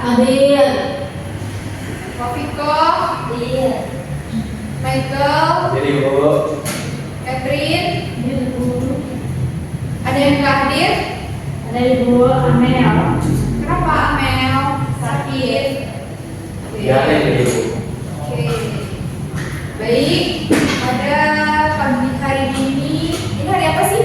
Hadir. Wafiko, Hadir. Michael, Jadi Bu. Catherine, Hadir Bu. ada yang nggak hadir? Ada Ibu Amel. Kenapa Amel? Sakit. Ya, jadi Bu. Oke. Baik, pada pagi hari ini hari apa sih?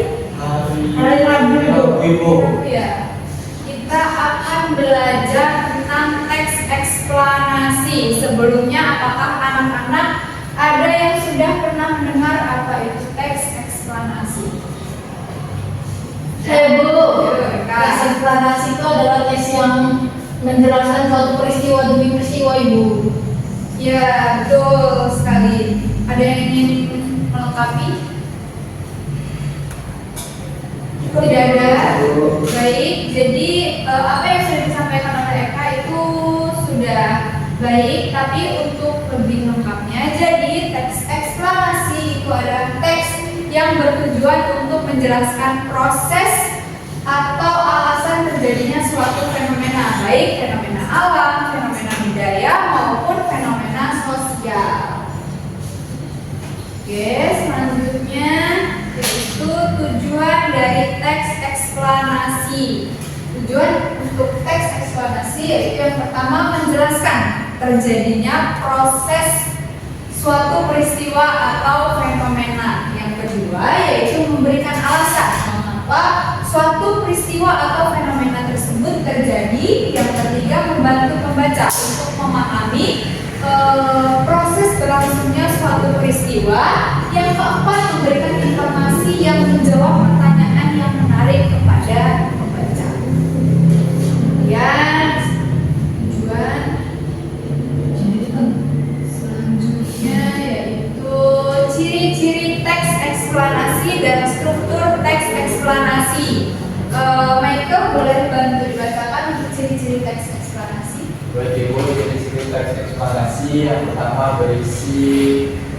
Hari Rabu Bu. Ibu. Ya. Kita akan belajar tentang teks eksplanasi. Sebelumnya, apakah anak-anak ada yang sudah pernah mendengar apa itu teks eksplanasi? Bu. Teks Teks eksplanasi itu adalah teks yang menjelaskan suatu peristiwa demi peristiwa Ibu. Ya, betul sekali. Ada yang ingin melengkapi? Tidak ada. Baik, jadi apa yang sudah disampaikan oleh Eka itu sudah baik, tapi untuk lebih lengkapnya, jadi teks eksplanasi itu adalah teks yang bertujuan untuk menjelaskan proses atau alasan terjadinya suatu fenomena, baik fenomena alam, fenomena budaya maupun fenomena sosial. Oke, selanjutnya yaitu tujuan dari teks eksplanasi. Tujuan untuk teks eksplanasi yaitu yang pertama menjelaskan terjadinya proses suatu peristiwa atau fenomena. Yang kedua yaitu memberikan alasan mengapa suatu peristiwa atau fenomena tersebut terjadi. Yang ketiga membantu pembaca untuk memahami proses berlangsungnya suatu peristiwa. Yang keempat memberikan informasi yang menjawab pertanyaan yang menarik kepada pembaca. Kemudian tujuan selanjutnya yaitu ciri-ciri teks eksplanasi dan struktur teks eksplanasi. Michael boleh bantu dibacakan untuk ciri-ciri teks eksplanasi? Baik Ibu, ciri-ciri teks eksplanasi yang pertama berisi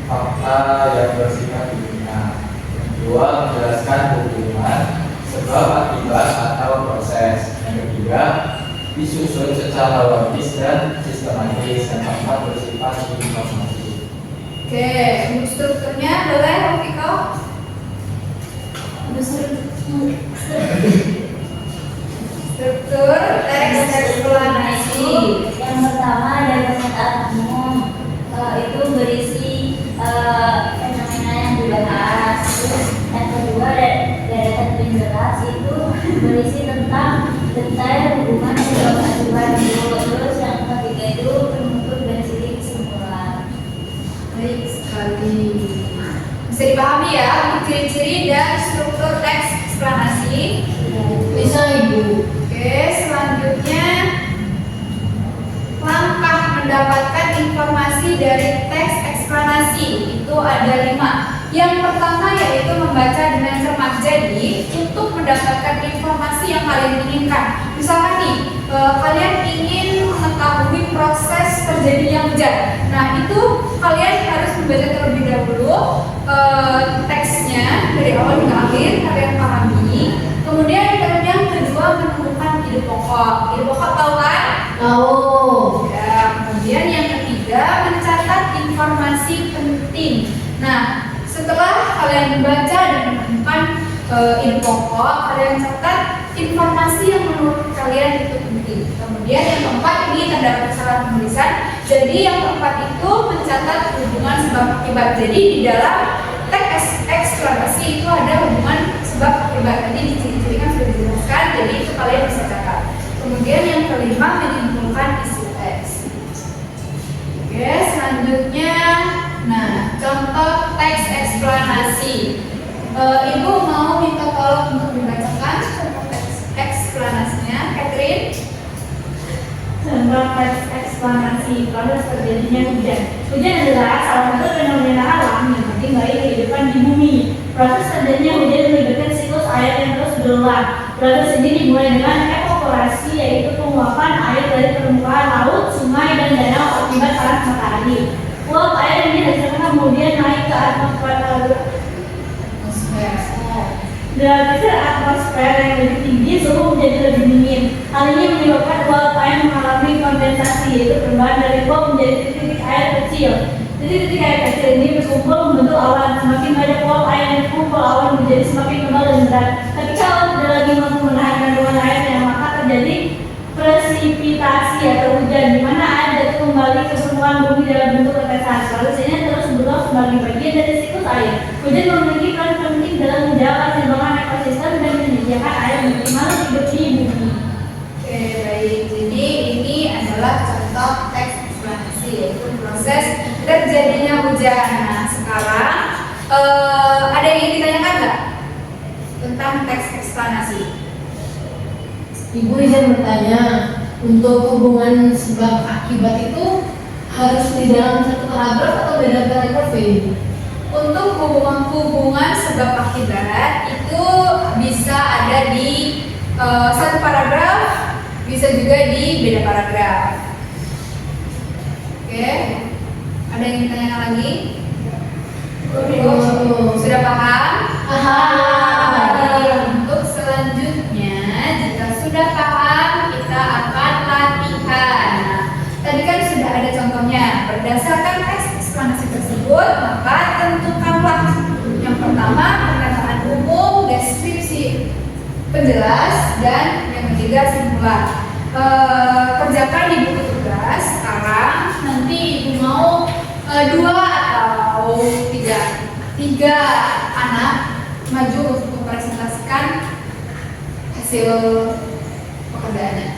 fakta yang bersifat ilmiah. Yang kedua menjelaskan hubungan sebab akibat atau proses. Yang ketiga disusun secara logis dan sistematis. Yang keempat bersifat informasi. Oke, untuk strukturnya boleh Rafiko? Struktur teks eksplanasi. Yang pertama ada pernyataan umum, itu berisi fenomena yang dibahas. Terus yang kedua deretan penjelas itu berisi tentang detail hubungan sebab akibat. Terus yang ketiga itu penutup dan ciri kesimpulan. Baik sekali. Bisa dipahami ya untuk ciri-ciri dan struktur teks eksplanasi? Bisa Ibu. Oke, selanjutnya langkah mendapatkan informasi dari teks eksplanasi itu ada 5. Yang pertama yaitu membaca dengan cermat. Jadi untuk mendapatkan informasi yang kalian inginkan, misalkan nih kalian ingin mengetahui proses terjadinya hujan. Nah itu kalian harus membaca terlebih dahulu teksnya dari awal hingga akhir, kalian pahami. Kemudian yang kedua menemukan ide pokok. Ide pokok tahu kan? Tahu. Ya, kemudian yang ketiga mencatat informasi penting. Nah, setelah kalian membaca dan menemukan ide pokok, kalian catat informasi yang menurut kalian itu penting. Kemudian yang keempat ini terdapat kesalahan penulisan. Jadi yang keempat itu mencatat hubungan sebab akibat. Jadi di dalam teks eksplanasi itu ada hubungan sebab akibat. Tadi diciri-cirikan sudah dijelaskan. Jadi itu kalian bisa catat. Kemudian yang kelima menyimpulkan isi teks. Oke, selanjutnya, nah contoh teks eksplanasi. Ibu mau minta tolong untuk dibacakan contoh teks eksplanasinya, Catherine. Contoh teks eksplanasi proses terjadinya hujan. Hujan adalah salah satu fenomena alam yang penting bagi kehidupan di bumi. Proses terjadinya hujan melibatkan siklus air yang terus berulang. Proses ini dimulai dengan evaporasi, yaitu penguapan air dari permukaan laut, sungai, dan danau akibat panas matahari. Uap air ini hasilkan kemudian naik ke atmosfer. derajat atmosfer yang lebih tinggi, suhu menjadi lebih dingin. Hal ini menyebabkan uap air mengalami kondensasi, yaitu perubahan dari uap menjadi titik-titik air kecil. Titik-titik air kecil ini berkumpul membentuk awan. Semakin banyak uap air yang berkumpul, awan menjadi semakin tebal dan berat. Ketika awan tidak lagi mampu menahan kandungan airnya, maka terjadi presipitasi atau hujan, di mana air jatuh kembali ke permukaan bumi dalam bentuk tetesan. Prosesnya terus berulang sebagai bagian dari siklus air. Hujan memiliki peran penting dalam menjaga keseimbangan ekosistem dan menyediakan air bagi makhluk hidup di bumi. Oke, baik. Jadi ini adalah contoh teks eksplanasi, yaitu proses terjadinya hujan. Nah, sekarang ada yang ingin ditanyakan nggak tentang teks eksplanasi? Ibu izin bertanya, untuk hubungan sebab akibat itu harus di dalam satu paragraf atau beda paragraf ya? Untuk hubungan sebab akibat itu bisa ada di satu paragraf, bisa juga di beda paragraf. Oke, ada yang ditanyakan lagi? Sudah paham? Baik. Untuk selanjutnya, jika sudah paham, kita akan latihan. Nah, tadi kan sudah ada contohnya. Berdasarkan teks eksplanasi tersebut, maka tentukanlah yang pertama pernyataan umum, deskripsi penjelas, dan yang ketiga simpulan. Kerjakan di buku tugas sekarang. Nanti ibu mau 2 atau 3 anak maju untuk mempresentasikan hasil pekerjaannya.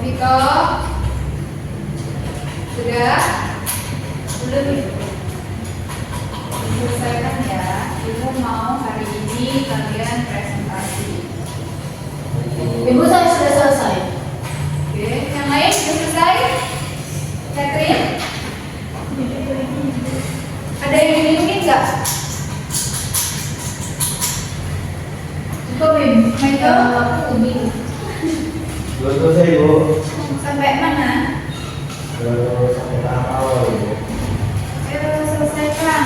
Viko, sudah? Belum? Selesaikan ya. Ibu mau hari ini kalian presentasi. Ibu saya sudah selesai. Oke, yang lain sudah selesai? Catherine? Ada yang dibingungin nggak? Cukup, Michael? Aku bingung. Belum selesai Bu. Sampai mana? Belum sampai tahap awal Bu. Ayo selesaikan.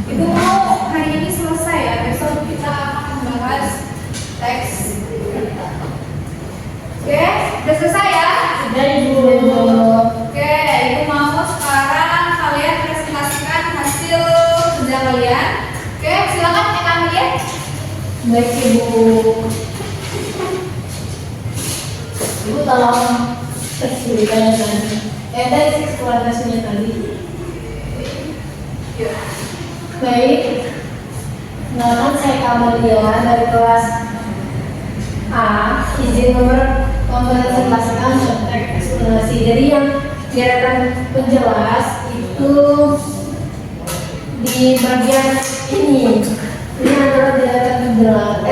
Ibu mau hari ini selesai ya. Besok kita akan membahas teks. Oke, udah selesai ya? Sudah Ibu. Oke, ibu mau sekarang kalian presentasikan hasil kerja kalian. Oke, silakan kami ya. Baik Ibu. Ibu tolong ceritakan tadi. Teks eksplanasinya tadi. Baik. Nama saya Kamalia dari kelas A. Izin mempresentasikan teks eksplanasi. Jadi yang deretan penjelas itu di bagian ini. Ini adalah deretan penjelas.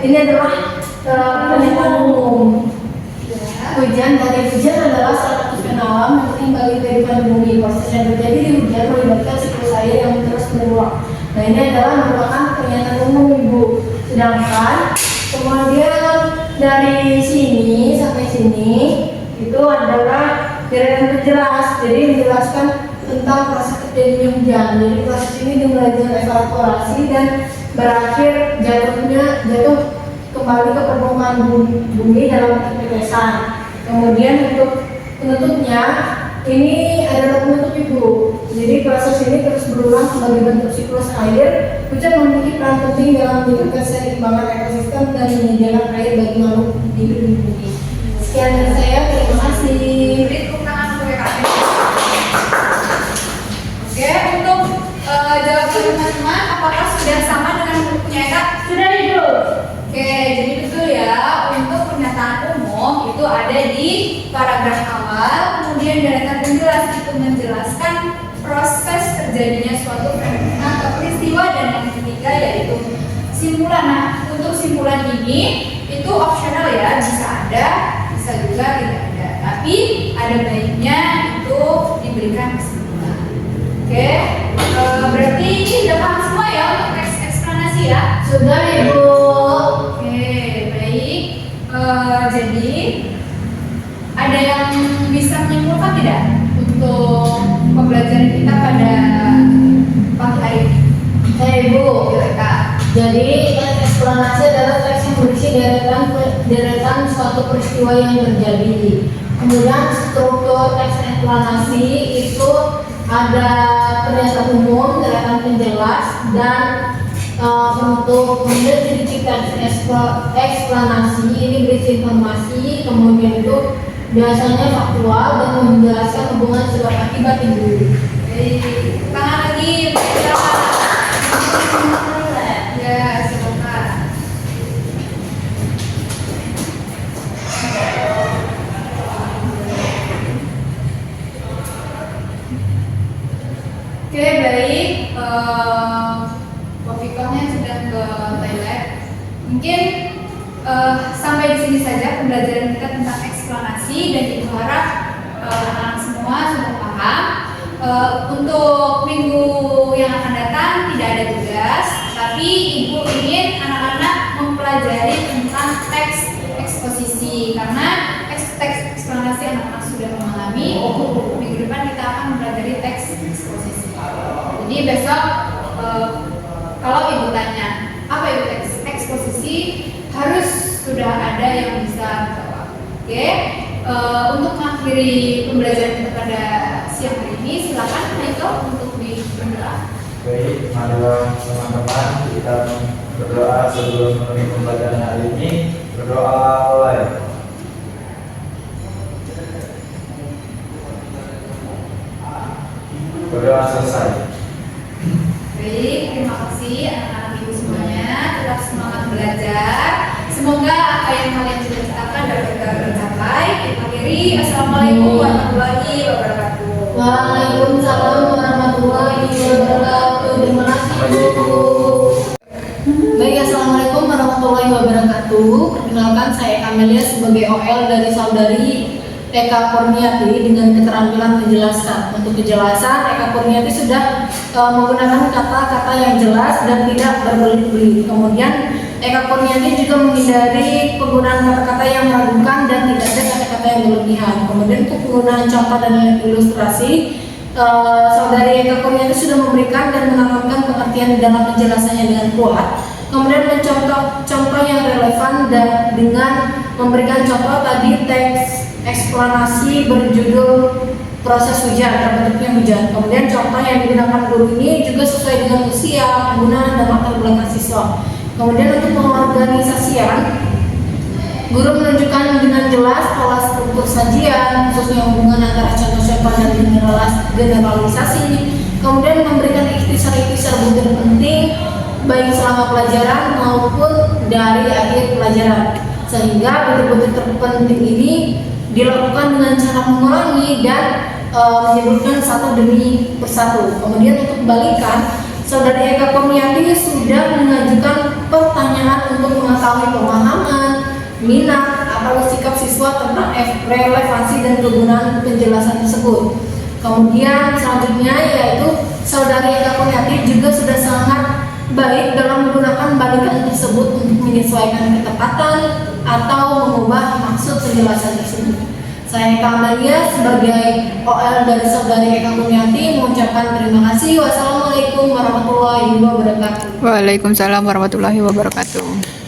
Ini adalah pernyataan umum. Hujan adalah salah satu fenomena yang penting bagi kehidupan bumi. Proses yang terjadi di hujan melibatkan siklus air yang terus berulang. Nah, ini adalah merupakan pernyataan umum Ibu. Sedangkan kemudian dari sini sampai sini itu adalah deretan penjelas. Jadi menjelaskan tentang proses terjadinya hujan. Jadi proses ini dimulai dengan evaporasi dan berakhir jatuh kembali ke permukaan bumi dalam tetesan. Kemudian untuk penutupnya ini adalah penutup Ibu. Jadi proses ini terus berulang sebagai bentuk siklus air. Hujan memiliki peran penting dalam menjaga keseimbangan ekosistem dan menyediakan air bagi makhluk hidup di bumi. Sekian dari saya, terima kasih. Beri tepuk tangan untuk PKP. Oke, untuk jawaban teman-teman, apakah sudah sama dengan bukunya Eka? Sudah Ibu. Oke, jadi betul ya, untuk pernyataan umum itu ada di paragraf awal. awal, kemudian deretan penjelas itu menjelaskan proses terjadinya suatu fenomena atau peristiwa, dan yang ketiga yaitu simpulan. Nah, untuk simpulan ini itu opsional ya, bisa ada, bisa juga tidak ada. Tapi ada baiknya itu diberikan kesimpulan. Oke, berarti ini sudah paham semua ya untuk teks eksplanasi ya? Sudah Ibu. Oke, baik. Jadi ada yang bisa menyimpulkan tidak untuk pembelajaran kita pada pagi hari ini? Ibu. Silakan. Jadi teks eksplanasi adalah teks yang berisi deretan suatu peristiwa yang terjadi. Kemudian struktur teks eksplanasi itu ada pernyataan umum, deretan penjelas, dan untuk kemudian ciri-ciri teks eksplanasi ini berisi informasi, kemudian itu biasanya faktual dan menjelaskan hubungan sebab akibat Ibu. Baik, tangan lagi, silakan. Ya, silakan. Oke, baik. Wafikohnya sudah ke toilet. Mungkin sampai di sini saja pembelajaran kita tentang eksplanasi, dan Ibu harap anak-anak semua sudah paham. Untuk minggu yang akan datang tidak ada tugas, tapi Ibu ingin anak-anak mempelajari tentang teks eksposisi, karena teks eksplanasi anak-anak sudah mengalami. Minggu depan kita akan mempelajari teks eksposisi. Jadi besok kalau Ibu tanya apa itu teks eksposisi, harus sudah ada yang bisa jawab. Oke, untuk mengakhiri pembelajaran kita pada siang hari ini, silakan Michael untuk berdoa. Baik, marilah teman-teman kita berdoa sebelum menutup pembelajaran hari ini. Berdoa mulai. Berdoa selesai. Baik, terima kasih anak-anak Ibu semuanya. Tetap semangat belajar. Semoga apa yang kalian cita-citakan dapat tercapai. Kita akhiri. Assalamualaikum warahmatullahi wabarakatuh. Waalaikumsalam warahmatullahi wabarakatuh. Terima kasih Ibu. Baik, assalamualaikum warahmatullahi wabarakatuh. Perkenalkan, saya Kamelia sebagai OL dari saudari Eka Kurniati dengan keterampilan menjelaskan. Untuk kejelasan, Eka Kurniati sudah menggunakan kata-kata yang jelas dan tidak berbelit-belit. Kemudian Eka Kurniati juga menghindari penggunaan kata-kata yang meragukan dan tidak ada kata-kata yang berlebihan. Kemudian untuk penggunaan contoh dan ilustrasi, saudari Eka Kurniati sudah memberikan dan menanamkan pengertian dalam penjelasannya dengan kuat. Kemudian mencontoh yang relevan dan dengan memberikan contoh tadi teks eksplanasi berjudul proses hujan dan bentuknya hujan. Kemudian contoh yang digunakan guru ini juga sesuai dengan usia, penggunaan, dan latar belakang siswa. Kemudian untuk pengorganisasian, guru menunjukkan dengan jelas pola struktur sajian, khususnya hubungan antara contoh-contoh dan generalisasi. Kemudian memberikan ikhtisar-ikhtisar butir penting baik selama pelajaran maupun dari akhir pelajaran, sehingga butir-butir terpenting ini dilakukan dengan cara mengulangi dan menyebutkan satu demi persatu. Kemudian untuk kebalikan, saudari Eka Kurniati sudah mengajukan pertanyaan untuk mengetahui pemahaman, minat, atau sikap siswa tentang relevansi dan kegunaan penjelasan tersebut. Kemudian selanjutnya yaitu saudari Eka Kurniati juga sudah sangat baik dalam menggunakan balikan tersebut untuk menyesuaikan ketepatan atau mengubah maksud penjelasan tersebut. Saya Kamelia sebagai OL dari saudari Eka Kurniati mengucapkan terima kasih. Wassalamualaikum warahmatullahi wabarakatuh. Waalaikumsalam warahmatullahi wabarakatuh.